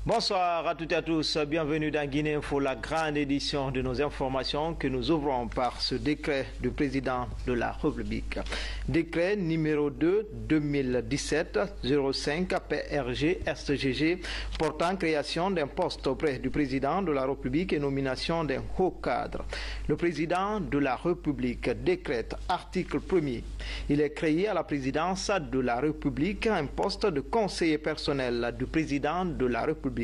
Bonsoir à toutes et à tous, bienvenue dans Guinée Info, la grande édition de nos informations que nous ouvrons par ce décret du président de la République. Décret numéro 2 2017-05 PRG SGG portant création d'un poste auprès du président de la République et nomination d'un haut cadre. Le président de la République décrète article 1er. Il est créé à la présidence de la République un poste de conseiller personnel du président de la République.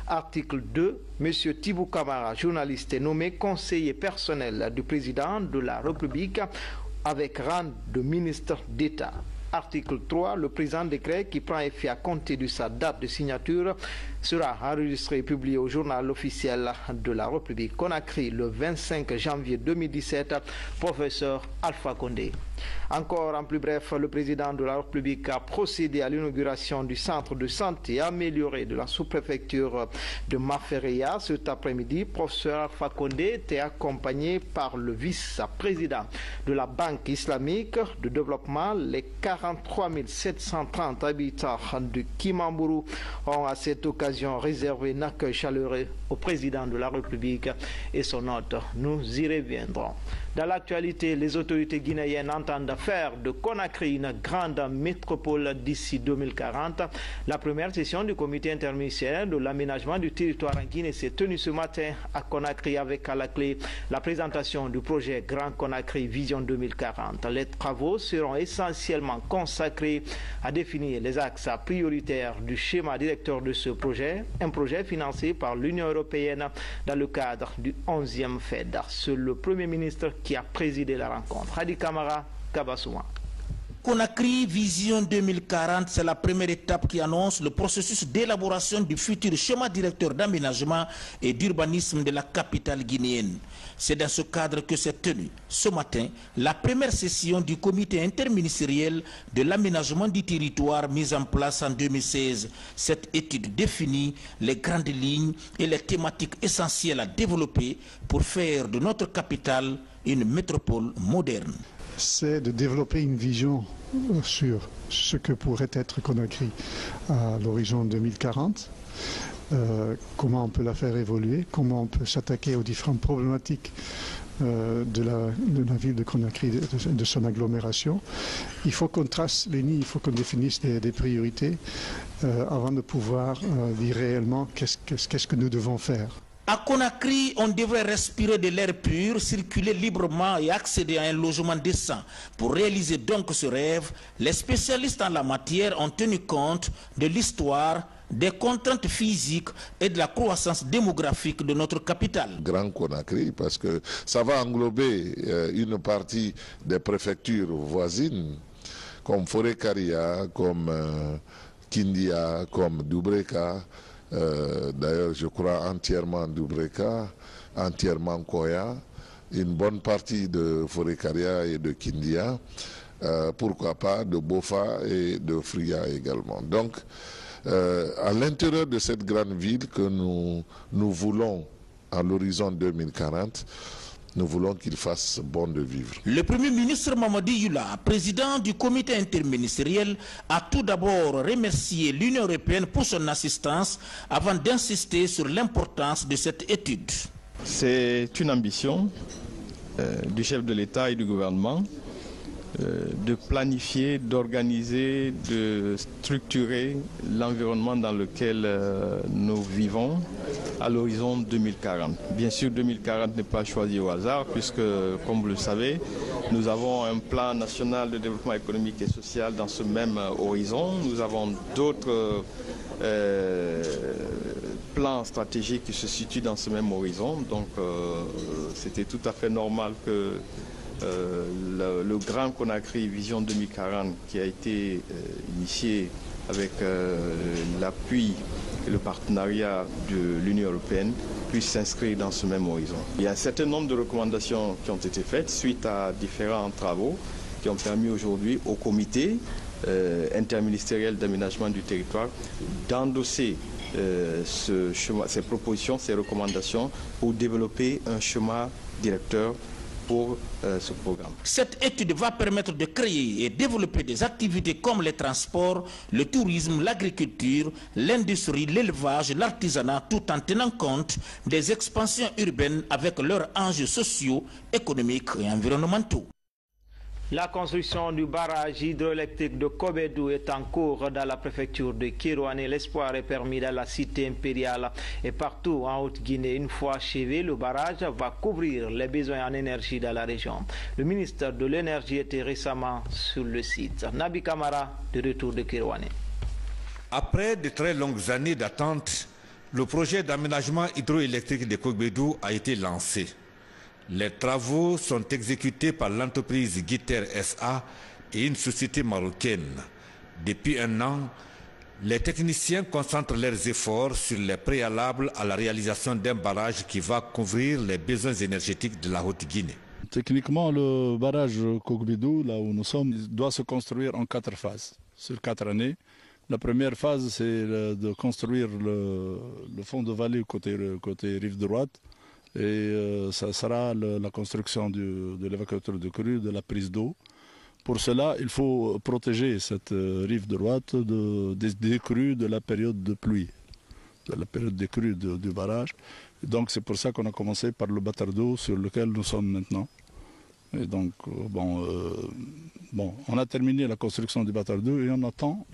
Article 2. M. Tibou Kamara, journaliste, est nommé conseiller personnel du président de la République avec rang de ministre d'État. Article 3. Le présent décret qui prend effet à compter de sa date de signature sera enregistré et publié au journal officiel de la République Conakry le 25 janvier 2017. Professeur Alpha Condé. Encore en plus bref, le président de la République a procédé à l'inauguration du centre de santé amélioré de la sous-préfecture de Mafereya cet après-midi. Professeur Alpha Condé était accompagné par le vice-président de la Banque islamique de développement. Les 43 730 habitants de Kimamburu ont à cette occasion réservé un accueil chaleureux au président de la République et son hôte. Nous y reviendrons. Dans l'actualité, les autorités guinéennes entendent faire de Conakry une grande métropole d'ici 2040. La première session du comité interministériel de l'aménagement du territoire en Guinée s'est tenue ce matin à Conakry avec à la clé la présentation du projet Grand Conakry Vision 2040. Les travaux seront essentiellement consacrés à définir les axes prioritaires du schéma directeur de ce projet, un projet financé par l'Union européenne dans le cadre du 11e FED. C'est le Premier ministre qui a présidé la rencontre. Hadi Kamara, Kabasouma. Conakry Vision 2040, c'est la première étape qui annonce le processus d'élaboration du futur schéma directeur d'aménagement et d'urbanisme de la capitale guinéenne. C'est dans ce cadre que s'est tenue ce matin la première session du comité interministériel de l'aménagement du territoire mise en place en 2016. Cette étude définit les grandes lignes et les thématiques essentielles à développer pour faire de notre capitale une métropole moderne. C'est de développer une vision sur ce que pourrait être Conakry à l'horizon 2040, comment on peut la faire évoluer, comment on peut s'attaquer aux différentes problématiques de la ville de Conakry, de son agglomération. Il faut qu'on trace les lignes, il faut qu'on définisse des priorités avant de pouvoir dire réellement qu'est-ce que nous devons faire. À Conakry, on devrait respirer de l'air pur, circuler librement et accéder à un logement décent. Pour réaliser donc ce rêve, les spécialistes en la matière ont tenu compte de l'histoire, des contraintes physiques et de la croissance démographique de notre capitale. Grand Conakry, parce que ça va englober une partie des préfectures voisines, comme Forêt-Karia, comme Kindia, comme Doubreka. D'ailleurs, je crois entièrement Doubreka, entièrement Koya, une bonne partie de Forêt-Karia et de Kindia, pourquoi pas de Bofa et de Fria également. Donc, à l'intérieur de cette grande ville que nous voulons à l'horizon 2040, nous voulons qu'il fasse bon de vivre. Le Premier ministre Mamadi Yula, président du comité interministériel, a tout d'abord remercié l'Union européenne pour son assistance avant d'insister sur l'importance de cette étude. C'est une ambition du chef de l'État et du gouvernement de planifier, d'organiser, de structurer l'environnement dans lequel nous vivons à l'horizon 2040. Bien sûr, 2040 n'est pas choisi au hasard puisque, comme vous le savez, nous avons un plan national de développement économique et social dans ce même horizon. Nous avons d'autres plans stratégiques qui se situent dans ce même horizon. Donc, c'était tout à fait normal que le Grand Conakry Vision 2040 qui a été initié avec l'appui et le partenariat de l'Union européenne puisse s'inscrire dans ce même horizon. Il y a un certain nombre de recommandations qui ont été faites suite à différents travaux qui ont permis aujourd'hui au comité interministériel d'aménagement du territoire d'endosser ces propositions, ces recommandations pour développer un schéma directeur pour ce programme. Cette étude va permettre de créer et développer des activités comme les transports, le tourisme, l'agriculture, l'industrie, l'élevage, l'artisanat, tout en tenant compte des expansions urbaines avec leurs enjeux sociaux, économiques et environnementaux. La construction du barrage hydroélectrique de Kobédou est en cours dans la préfecture de Kérouané. L'espoir est permis dans la cité impériale et partout en Haute-Guinée. Une fois achevé, le barrage va couvrir les besoins en énergie dans la région. Le ministre de l'Énergie était récemment sur le site. Nabi Kamara, de retour de Kérouané. Après de très longues années d'attente, le projet d'aménagement hydroélectrique de Kobédou a été lancé. Les travaux sont exécutés par l'entreprise Guiter SA et une société marocaine. Depuis un an, les techniciens concentrent leurs efforts sur les préalables à la réalisation d'un barrage qui va couvrir les besoins énergétiques de la Haute-Guinée. Techniquement, le barrage Kobédou, là où nous sommes, doit se construire en 4 phases, sur 4 années. La première phase, c'est de construire le fond de vallée côté rive droite. Et ça sera la construction de l'évacuateur de crue, de la prise d'eau. Pour cela, il faut protéger cette rive droite des crues de la période de pluie, de la période des crues du barrage. Et donc c'est pour ça qu'on a commencé par le batteur d'eau sur lequel nous sommes maintenant. Et donc, on a terminé la construction du batteur d'eau et on attend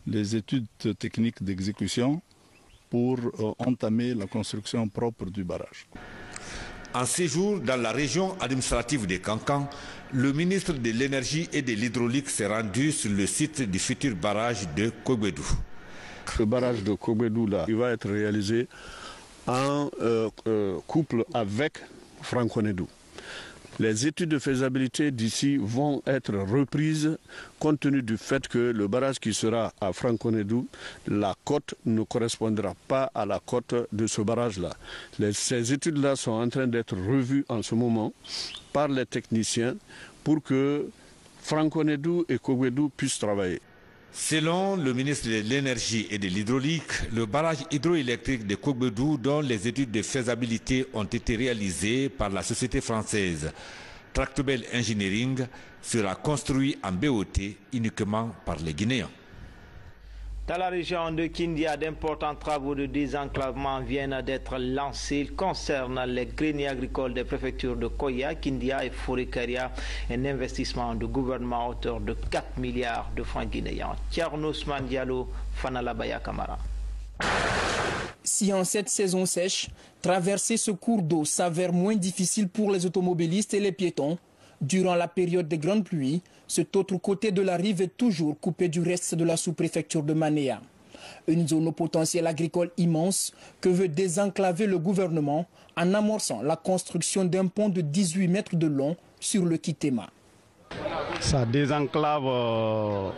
les études techniques d'exécution pour entamer la construction propre du barrage. En séjour dans la région administrative de Kankan, le ministre de l'Énergie et de l'Hydraulique s'est rendu sur le site du futur barrage de Kobédou. Ce barrage de Kobédou, là, il va être réalisé en couple avec Franconédou. Les études de faisabilité d'ici vont être reprises compte tenu du fait que le barrage qui sera à Franconédou, la cote ne correspondra pas à la cote de ce barrage-là. Ces études-là sont en train d'être revues en ce moment par les techniciens pour que Franconédou et Kobédou puissent travailler. Selon le ministre de l'Énergie et de l'Hydraulique, le barrage hydroélectrique de Kobédou, dont les études de faisabilité ont été réalisées par la société française Tractebel Engineering, sera construit en BOT uniquement par les Guinéens. Dans la région de Kindia, d'importants travaux de désenclavement viennent d'être lancés. Ils concernent les greniers agricoles des préfectures de Koya, Kindia et Forekaria, un investissement du gouvernement à hauteur de 4 milliards de francs guinéens. Thierno Ousmane Diallo, Fanalabaya Kamara. Si en cette saison sèche, traverser ce cours d'eau s'avère moins difficile pour les automobilistes et les piétons, durant la période des grandes pluies, cet autre côté de la rive est toujours coupé du reste de la sous-préfecture de Manéa. Une zone au potentiel agricole immense que veut désenclaver le gouvernement en amorçant la construction d'un pont de 18 mètres de long sur le Kitema. Ça désenclave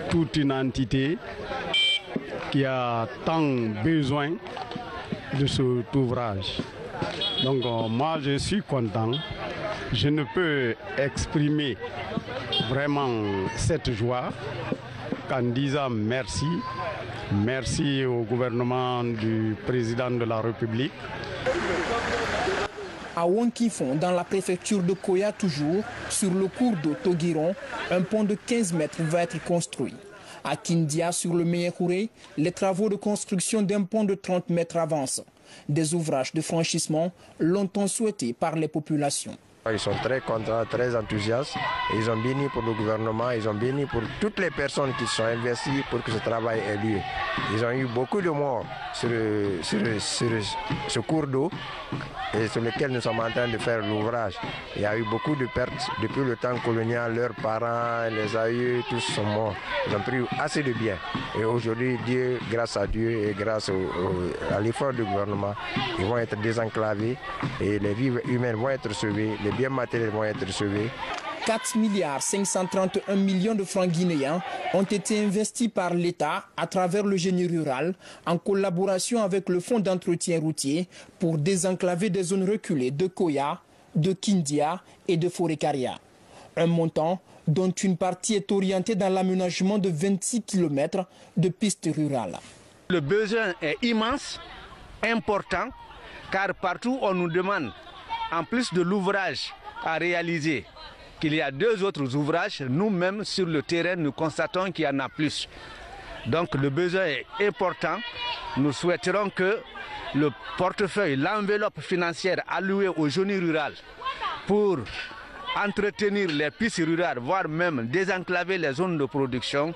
toute une entité qui a tant besoin de cet ouvrage. Donc moi je suis content. Je ne peux exprimer vraiment cette joie qu'en disant merci. Merci au gouvernement du président de la République. À Wonkifon, dans la préfecture de Koya toujours, sur le cours d'eau Togiron, un pont de 15 mètres va être construit. À Kindia, sur le Meyekouré, les travaux de construction d'un pont de 30 mètres avancent. Des ouvrages de franchissement longtemps souhaités par les populations. Ils sont très contents, très enthousiastes. Ils ont béni pour le gouvernement, ils ont béni pour toutes les personnes qui se sont investies pour que ce travail ait lieu. Ils ont eu beaucoup de morts sur ce cours d'eau et sur lequel nous sommes en train de faire l'ouvrage. Il y a eu beaucoup de pertes depuis le temps colonial. Leurs parents, les aïeux, tous sont morts. Ils ont pris assez de biens. Et aujourd'hui, Dieu, grâce à Dieu et grâce à l'effort du gouvernement, ils vont être désenclavés et les vies humaines vont être sauvées. Les biens matériels vont être sauvés. 4 milliards 531 millions de francs guinéens ont été investis par l'État à travers le génie rural en collaboration avec le Fonds d'entretien routier pour désenclaver des zones reculées de Koya, de Kindia et de Forekaria. Un montant dont une partie est orientée dans l'aménagement de 26 km de pistes rurales. Le besoin est immense, important, car partout on nous demande en plus de l'ouvrage à réaliser, qu'il y a 2 autres ouvrages, nous-mêmes sur le terrain, nous constatons qu'il y en a plus. Donc le besoin est important. Nous souhaiterons que le portefeuille, l'enveloppe financière allouée au génie rural pour entretenir les pistes rurales, voire même désenclaver les zones de production,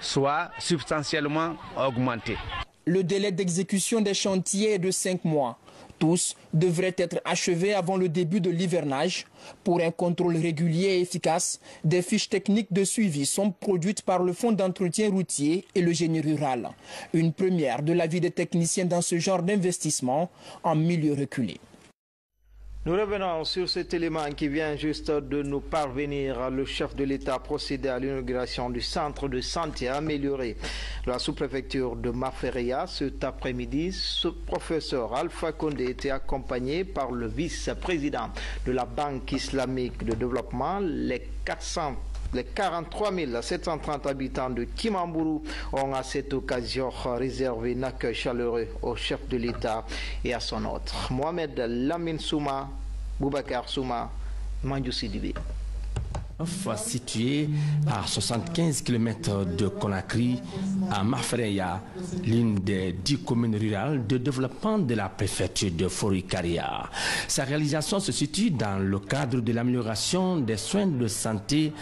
soit substantiellement augmentée. Le délai d'exécution des chantiers est de 5 mois. Tous devraient être achevés avant le début de l'hivernage. Pour un contrôle régulier et efficace, des fiches techniques de suivi sont produites par le Fonds d'entretien routier et le génie rural. Une première de l'avis des techniciens dans ce genre d'investissement en milieu reculé. Nous revenons sur cet élément qui vient juste de nous parvenir. Le chef de l'État procédait à l'inauguration du centre de santé amélioré de la sous-préfecture de Mafereya. Cet après-midi, ce professeur Alpha Condé était accompagné par le vice-président de la Banque islamique de développement. Les 43 730 habitants de Kimamburu ont à cette occasion réservé un accueil chaleureux au chef de l'État et à son hôte. Mohamed Lamine Souma, Boubacar Souma, Mandjou Sidibé. Situé à 75 km de Conakry, à Mafereya, l'une des 10 communes rurales de développement de la préfecture de Forikaria. Sa réalisation se situe dans le cadre de l'amélioration des soins de santé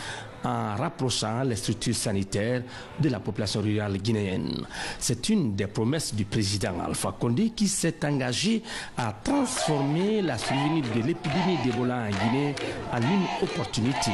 en rapprochant les structures sanitaires de la population rurale guinéenne. C'est une des promesses du président Alpha Condé qui s'est engagé à transformer la survenue de l'épidémie d'Ebola en Guinée en une opportunité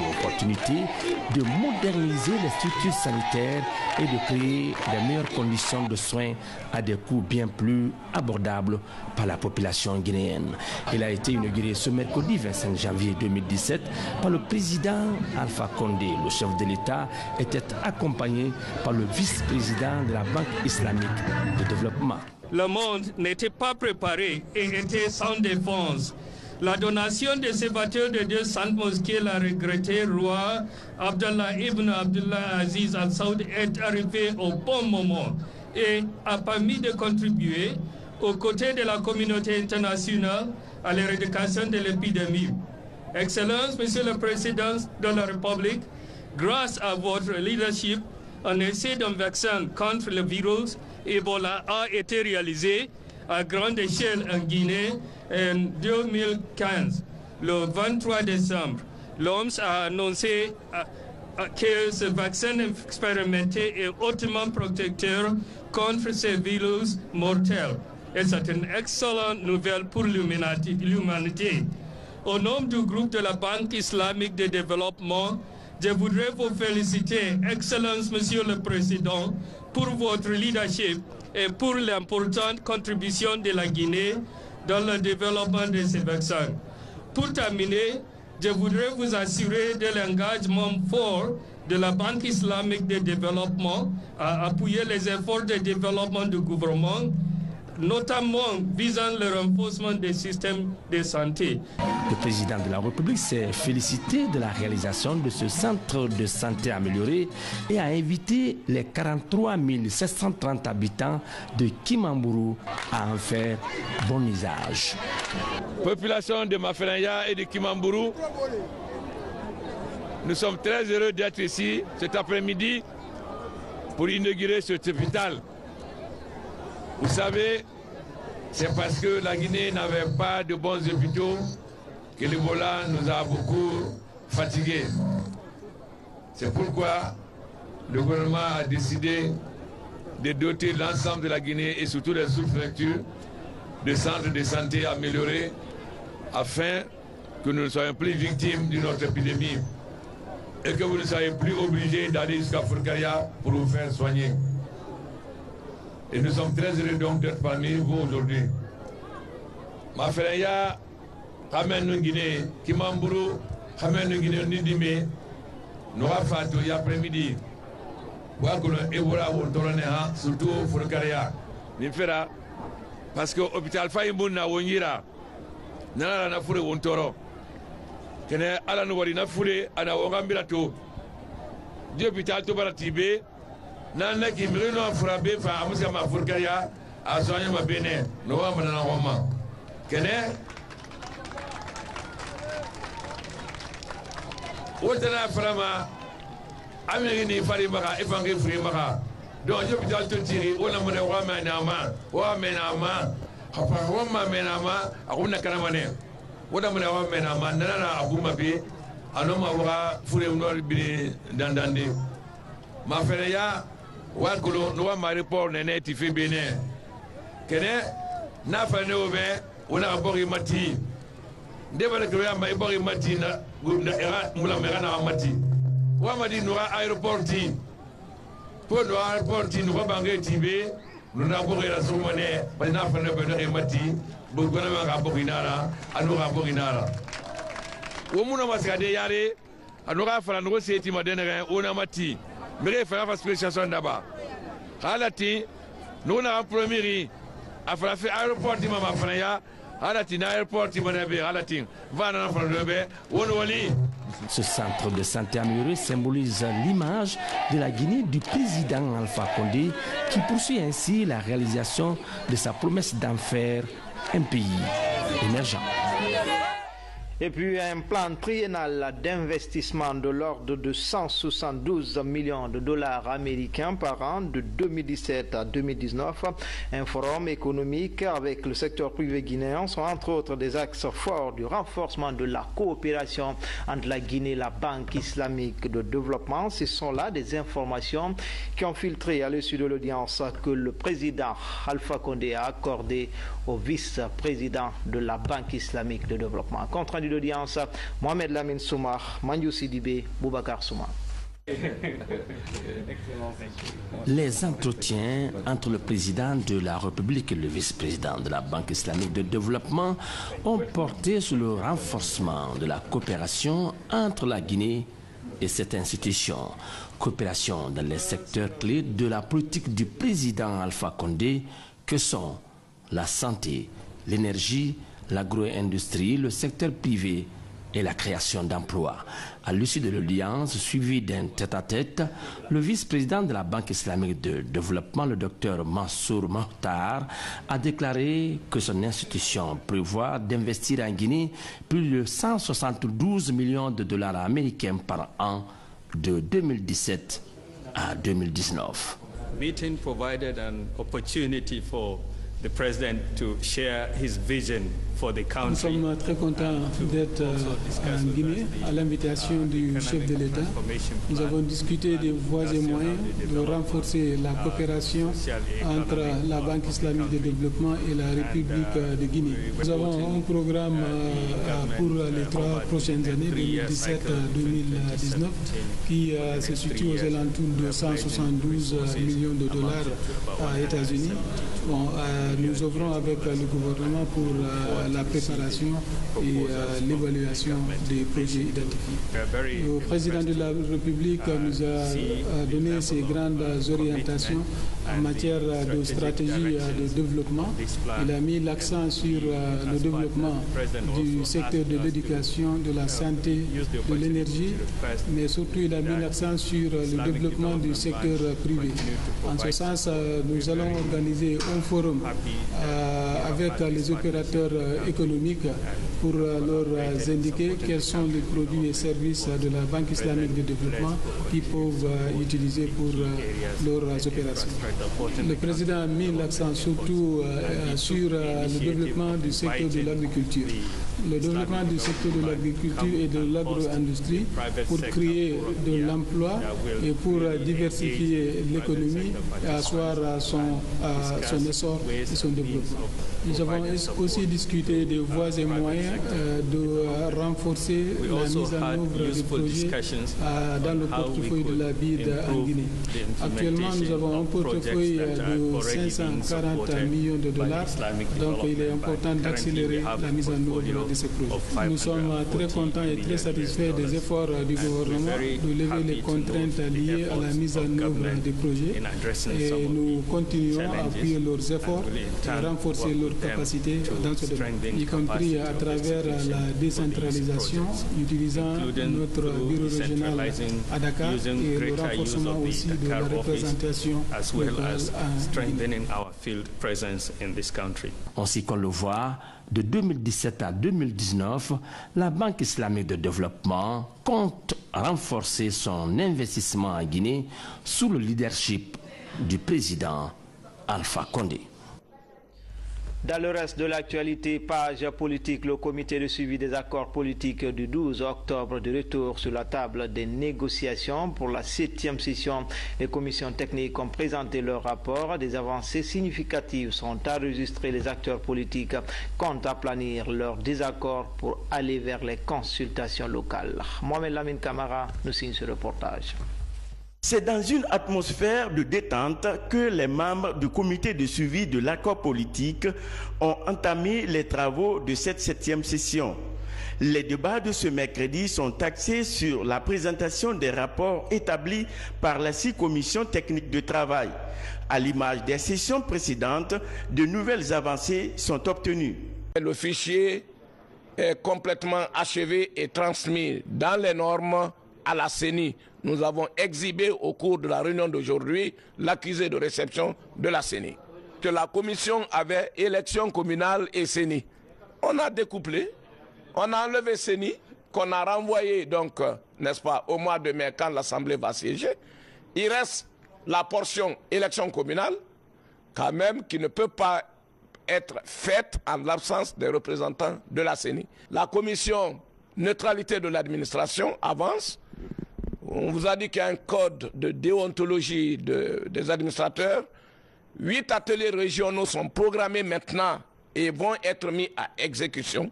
de moderniser les structures sanitaires et de créer de meilleures conditions de soins à des coûts bien plus abordables par la population guinéenne. Elle a été inaugurée ce mercredi 25 janvier 2017 par le président Alpha Condé. Le chef de l'État était accompagné par le vice-président de la Banque islamique de développement. Le monde n'était pas préparé et était sans défense. La donation de ces bâteurs de 2 saintes mosquées, l'a regretté roi Abdallah ibn Abdullah Aziz Al Saoud, est arrivée au bon moment et a permis de contribuer aux côtés de la communauté internationale à l'éradication de l'épidémie. Excellence, Monsieur le Président de la République, grâce à votre leadership, un essai d'un vaccin contre le virus Ebola a été réalisé à grande échelle en Guinée en 2015. Le 23 décembre, l'OMS a annoncé que ce vaccin expérimenté est hautement protecteur contre ces virus mortels. Et c'est une excellente nouvelle pour l'humanité. Au nom du groupe de la Banque islamique de développement, je voudrais vous féliciter, Excellence, Monsieur le Président, pour votre leadership et pour l'importante contribution de la Guinée dans le développement de ces vaccins. Pour terminer, je voudrais vous assurer de l'engagement fort de la Banque islamique de développement à appuyer les efforts de développement du gouvernement, notamment visant le renforcement des systèmes de santé. Le président de la République s'est félicité de la réalisation de ce centre de santé amélioré et a invité les 43 730 habitants de Kimamburu à en faire bon usage. Population de Mafereya et de Kimamburu, nous sommes très heureux d'être ici cet après-midi pour inaugurer cet hôpital. Vous savez, c'est parce que la Guinée n'avait pas de bons hôpitaux que l'Ebola nous a beaucoup fatigués. C'est pourquoi le gouvernement a décidé de doter l'ensemble de la Guinée et surtout les sous-préfectures de centres de santé améliorés afin que nous ne soyons plus victimes d'une autre épidémie et que vous ne soyez plus obligés d'aller jusqu'à Forikaria pour vous faire soigner. Et nous sommes très heureux donc d'être parmi vous aujourd'hui. Mafereya, Hamen Guinée, Kimamburu, Hamen Guinée, Nidime, nous avons fait l'après-midi. Wakono Ebola ou Toroneha, surtout Forikaria. Nifera, parce que l'hôpital Faïmouna Wonyira, Nana na Fure Wontoro, Kene Alan Warina Fure, Ana Wangambirato, du hôpital Tobaratibe. Nana qui me rend frappé par Amuska Forikaria à soigner ma béné, nous avons un roman. Kene wotana frama amiri fari maka ifangi free maka donc je vital to tiri wala mo wa menama khapa wa menama akuna karamane wala mo wa menama nana abuma be anoma wa fure no bi dandande ma fere ya wa kulo no wa mari por nene ti fi bene kene na fa ne obe wala bori mati ndebale ko ya mai bori mati na gumda era mula mera na mati wa madi no aéroporti pour no aéroporti no bangue tibe no na bori la sumane ba na fa ne be no mati bo gona ma ga bori nara anu ga bori nara wo muna maskade yare anu ga fa no seti madene ona mati mere fa spécialisation d'aba halati no na première afra fi aéroport di mama fana ya halati na aéroport di manabe halati vana na fana dobe won wali. Ce centre de santé amélioré symbolise l'image de la Guinée du président Alpha Condé qui poursuit ainsi la réalisation de sa promesse d'en faire un pays émergent. Et puis un plan triennal d'investissement de l'ordre de 172 millions de dollars américains par an de 2017 à 2019. Un forum économique avec le secteur privé guinéen sont entre autres des axes forts du renforcement de la coopération entre la Guinée et la Banque islamique de développement. Ce sont là des informations qui ont filtré à l'issue de l'audience que le président Alpha Condé a accordé au vice-président de la Banque islamique de développement. Compte rendu d'audience, Mohamed Lamine Soumar, Mandiou Sidibé, Boubacar Soumar. Les entretiens entre le président de la République et le vice-président de la Banque islamique de développement ont porté sur le renforcement de la coopération entre la Guinée et cette institution. Coopération dans les secteurs clés de la politique du président Alpha Condé que sont la santé, l'énergie, l'agro-industrie, le secteur privé et la création d'emplois. À l'issue de l'audience, suivie d'un tête-à-tête, le vice-président de la Banque islamique de développement, le docteur Mansour Mokhtar, a déclaré que son institution prévoit d'investir en Guinée plus de 172 millions de dollars américains par an de 2017 à 2019. Meeting provided an opportunity for the president to share his vision for the country. Nous sommes très contents d'être en Guinée à l'invitation du chef de l'État. Nous avons discuté des voies et moyens de renforcer la coopération entre la Banque islamique de développement et la République de Guinée. Nous avons un programme pour les 3 prochaines années, 2017-2019, qui se situe aux alentours de 172 millions de dollars aux États-Unis. Bon, nous ouvrons avec le gouvernement pour la préparation et l'évaluation des projets identifiés. Le président de la République nous a donné ses grandes orientations en matière de stratégie de développement. Il a mis l'accent sur le développement du secteur de l'éducation, de la santé, de l'énergie, mais surtout il a mis l'accent sur le développement du secteur privé. En ce sens, nous allons organiser un forum avec les opérateurs économiques pour leur indiquer quels sont les produits et services de la Banque islamique de développement qu'ils peuvent utiliser pour leurs opérations. Le président a mis l'accent surtout sur le développement du secteur de l'agriculture. Le développement du secteur de l'agriculture et de l'agro-industrie pour créer de l'emploi et pour diversifier l'économie et asseoir son essor et son développement. Nous avons aussi discuté des voies et moyens de renforcer la mise en œuvre des projets dans le portefeuille de la BID en Guinée. Actuellement, nous avons un portefeuille de 540 millions de dollars, donc il est important d'accélérer la mise en œuvre de ces projets. Nous sommes très contents et très satisfaits des efforts du gouvernement de lever les contraintes liées à la mise en œuvre des projets et nous continuons à appuyer leurs efforts et à renforcer leurs capacités dans ce domaine, y compris à travers la décentralisation, utilisant notre bureau régional à Dakar et le renforcement aussi de la représentation locale en Guinée. Ainsi qu'on le voit, de 2017 à 2019, la Banque islamique de développement compte renforcer son investissement en Guinée sous le leadership du président Alpha Condé. Dans le reste de l'actualité, page politique, le comité de suivi des accords politiques du 12 octobre de retour sur la table des négociations pour la 7e session. Les commissions techniques ont présenté leur rapport. Des avancées significatives sont enregistrées. Les acteurs politiques comptent aplanir leurs désaccords pour aller vers les consultations locales. Mohamed Lamine Camara nous signe ce reportage. C'est dans une atmosphère de détente que les membres du comité de suivi de l'accord politique ont entamé les travaux de cette 7e session. Les débats de ce mercredi sont axés sur la présentation des rapports établis par les 6 commissions techniques de travail. À l'image des sessions précédentes, de nouvelles avancées sont obtenues. Le fichier est complètement achevé et transmis dans les normes à la CENI. Nous avons exhibé au cours de la réunion d'aujourd'hui l'accusé de réception de la CENI. Que la commission avait élection communale et CENI. On a découplé, on a enlevé CENI, qu'on a renvoyé donc, n'est-ce pas, au mois de mai quand l'Assemblée va siéger. Il reste la portion élection communale, quand même, qui ne peut pas être faite en l'absence des représentants de la CENI. La commission neutralité de l'administration avance. On vous a dit qu'il y a un code de déontologie des administrateurs. 8 ateliers régionaux sont programmés maintenant et vont être mis à exécution.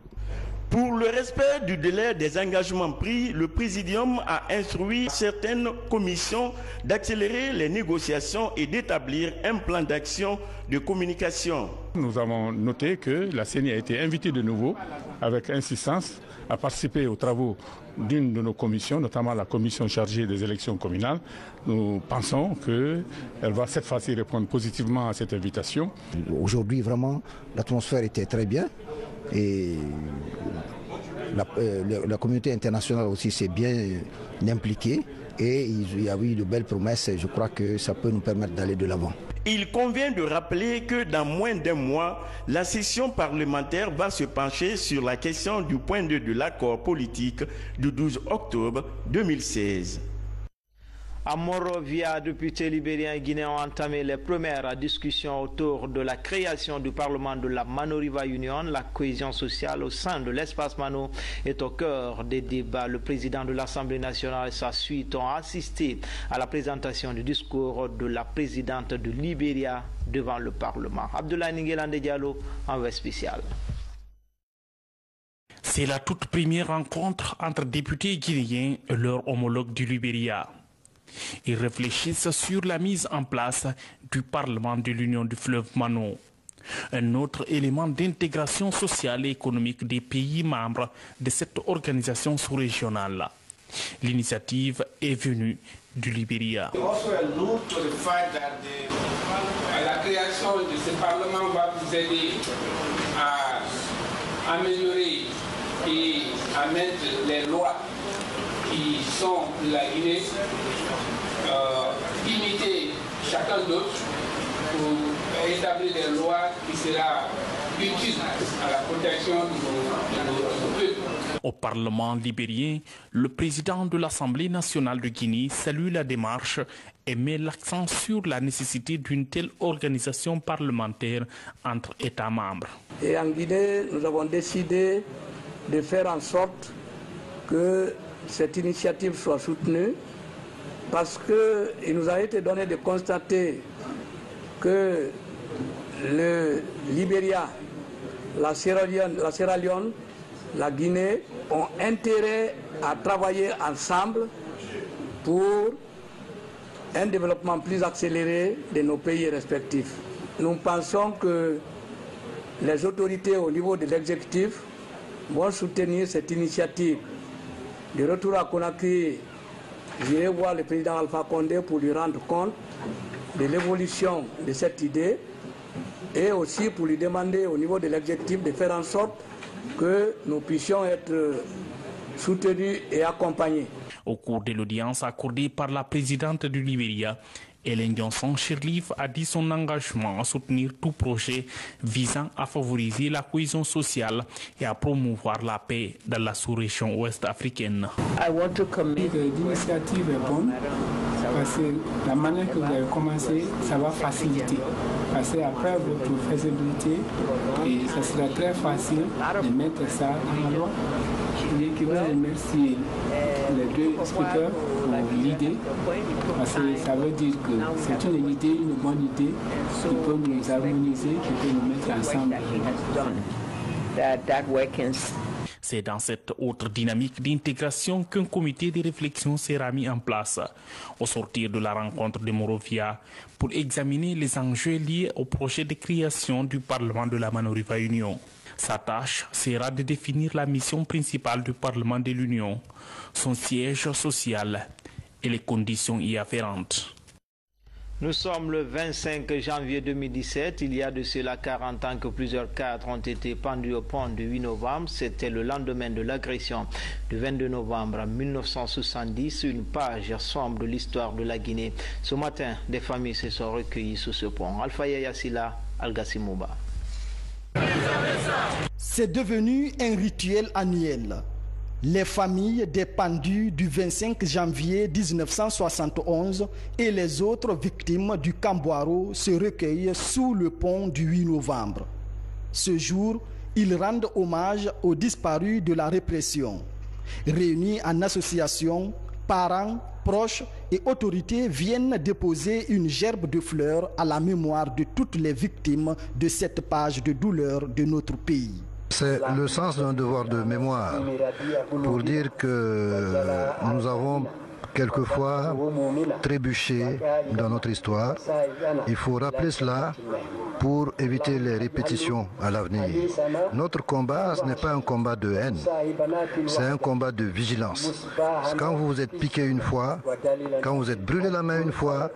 Pour le respect du délai des engagements pris, le Présidium a instruit certaines commissions d'accélérer les négociations et d'établir un plan d'action de communication. Nous avons noté que la CENI a été invitée de nouveau avec insistance à participer aux travaux d'une de nos commissions, notamment la commission chargée des élections communales. Nous pensons qu'elle va cette fois-ci répondre positivement à cette invitation. Aujourd'hui, vraiment, l'atmosphère était très bien et la communauté internationale aussi s'est bien impliquée et il y a eu de belles promesses et je crois que ça peut nous permettre d'aller de l'avant. Il convient de rappeler que dans moins d'un mois, la session parlementaire va se pencher sur la question du point de vue de l'accord politique du 12 octobre 2016. À Monrovia, députés libériens et guinéens ont entamé les premières discussions autour de la création du Parlement de la Mano-River Union. La cohésion sociale au sein de l'espace Mano est au cœur des débats. Le président de l'Assemblée nationale et sa suite ont assisté à la présentation du discours de la présidente du Libéria devant le Parlement. Abdoulaye Ninguelande Diallo, envoyé spécial. C'est la toute première rencontre entre députés guinéens et leurs homologues du Libéria. Ils réfléchissent sur la mise en place du Parlement de l'Union du fleuve Mano, un autre élément d'intégration sociale et économique des pays membres de cette organisation sous-régionale. L'initiative est venue du Libéria. La création de ce Parlement va vous aider à améliorer et à mettre les lois qui sont la Guinée, imiter chacun d'autre pour établir des lois qui seront utiles à la protection de nos peuples. Au Parlement libérien, le président de l'Assemblée nationale de Guinée salue la démarche et met l'accent sur la nécessité d'une telle organisation parlementaire entre États membres. Et en Guinée, nous avons décidé de faire en sorte que cette initiative soit soutenue parce qu'il nous a été donné de constater que le Libéria, la Sierra Leone, la Guinée ont intérêt à travailler ensemble pour un développement plus accéléré de nos pays respectifs. Nous pensons que les autorités au niveau de l'exécutif vont soutenir cette initiative. De retour à Conakry, j'irai voir le président Alpha Condé pour lui rendre compte de l'évolution de cette idée et aussi pour lui demander au niveau de l'exécutif de faire en sorte que nous puissions être soutenus et accompagnés. Au cours de l'audience accordée par la présidente du Libéria, Ellen Johnson-Sirleaf a dit son engagement à soutenir tout projet visant à favoriser la cohésion sociale et à promouvoir la paix dans la sous-région ouest africaine. L'initiative est bonne parce que la manière que vous avez commencé, ça va faciliter. Parce qu'après votre faisabilité, et ça sera très facile de mettre ça en loi. Je veux remercier les deux speakers pour l'idée, parce que ça veut dire que c'est une idée, une bonne idée qui peut nous harmoniser, qui peut nous mettre ensemble. C'est dans cette autre dynamique d'intégration qu'un comité de réflexion sera mis en place au sortir de la rencontre de Monrovia pour examiner les enjeux liés au projet de création du Parlement de la Manoriva Union. Sa tâche sera de définir la mission principale du Parlement de l'Union, son siège social et les conditions y afférentes. Nous sommes le 25 janvier 2017. Il y a de cela 40 ans que plusieurs cadres ont été pendus au pont du 8 novembre. C'était le lendemain de l'agression du 22 novembre 1970. Une page sombre de l'histoire de la Guinée. Ce matin, des familles se sont recueillies sous ce pont. Alpha Yassila, Al-Gassimouba. C'est devenu un rituel annuel. Les familles des pendus du 25 janvier 1971 et les autres victimes du Camboiro se recueillent sous le pont du 8 novembre. Ce jour, ils rendent hommage aux disparus de la répression. Réunis en association, parents, proches et autorités viennent déposer une gerbe de fleurs à la mémoire de toutes les victimes de cette page de douleur de notre pays. C'est le sens d'un devoir de mémoire pour dire que nous avons quelquefois trébuché dans notre histoire. Il faut rappeler cela pour éviter les répétitions à l'avenir. Notre combat, ce n'est pas un combat de haine, c'est un combat de vigilance. Quand vous vous êtes piqué une fois, quand vous êtes brûlé la main une fois,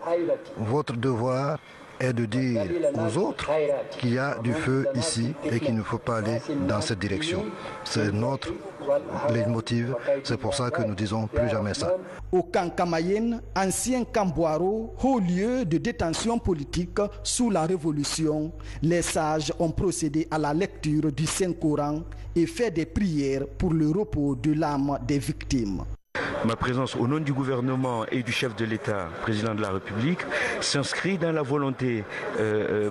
votre devoir est de dire aux autres qu'il y a du feu ici et qu'il ne faut pas aller dans cette direction. C'est notre leitmotiv, c'est pour ça que nous disons plus jamais ça. Au camp Kamayenne, ancien Camboiro, haut lieu de détention politique sous la Révolution, les sages ont procédé à la lecture du Saint-Coran et fait des prières pour le repos de l'âme des victimes. Ma présence au nom du gouvernement et du chef de l'État, président de la République, s'inscrit dans la volonté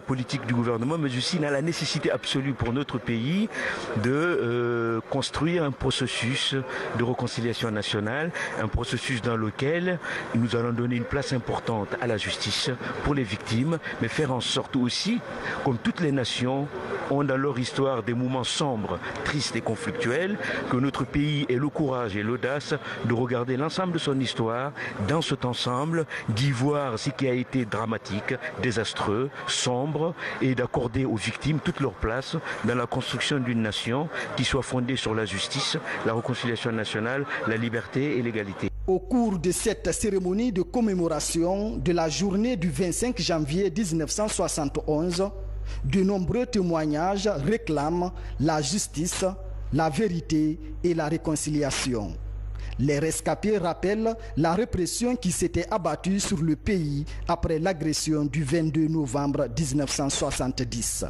politique du gouvernement, mais aussi dans la nécessité absolue pour notre pays de construire un processus de réconciliation nationale, un processus dans lequel nous allons donner une place importante à la justice pour les victimes, mais faire en sorte aussi, comme toutes les nations ont dans leur histoire des moments sombres, tristes et conflictuels, que notre pays ait le courage et l'audace de regarder l'ensemble de son histoire dans cet ensemble, d'y voir ce qui a été dramatique, désastreux, sombre, et d'accorder aux victimes toute leur place dans la construction d'une nation qui soit fondée sur la justice, la réconciliation nationale, la liberté et l'égalité. Au cours de cette cérémonie de commémoration de la journée du 25 janvier 1971, de nombreux témoignages réclament la justice, la vérité et la réconciliation. Les rescapés rappellent la répression qui s'était abattue sur le pays après l'agression du 22 novembre 1970.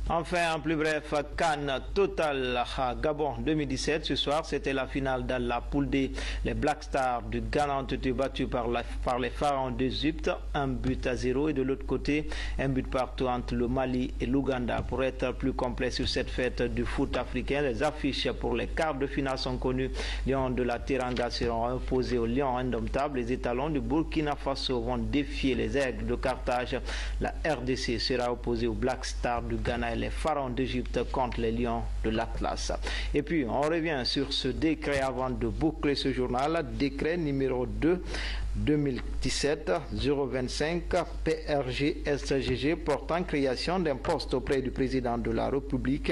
Enfin, en plus bref, Cannes Total à Gabon 2017. Ce soir, c'était la finale dans la poule D. Les Black Stars du Ghana ont été battus par les Pharaons d'Égypte, 1-0, et de l'autre côté, un but partout entre le Mali et l'Ouganda. Pour être plus complet sur cette fête du foot africain, les affiches pour les quarts de finale sont connues. Lions de la Teranga seront opposés aux Lions indomptables. Les étalons du Burkina Faso vont défier les Aigles de Carthage. La RDC sera opposée aux Black Stars du Ghana et les Pharaons d'Égypte contre les Lions de l'Atlas. Et puis, on revient sur ce décret avant de boucler ce journal. Décret numéro 2 2017-025 PRG-SGG portant création d'un poste auprès du président de la République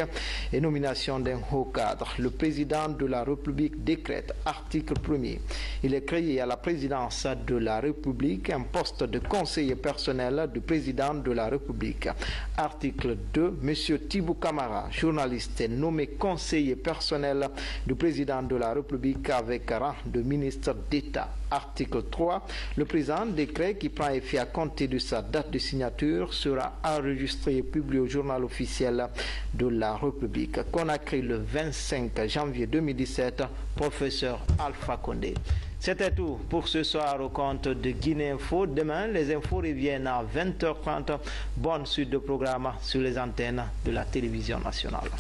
et nomination d'un haut cadre. Le président de la République décrète, article 1er. Il est créé à la présidence de la République un poste de conseiller personnel du président de la République. Article 2. M. Thibou Camara, journaliste, est nommé conseiller personnel du président de la République avec rang de ministre d'État. Article 3. Toutefois, le présent décret qui prend effet à compter de sa date de signature sera enregistré et publié au journal officiel de la République. Conakry le 25 janvier 2017, professeur Alpha Condé. C'était tout pour ce soir au compte de Guinée Info. Demain, les infos reviennent à 20h30. Bonne suite de programme sur les antennes de la télévision nationale.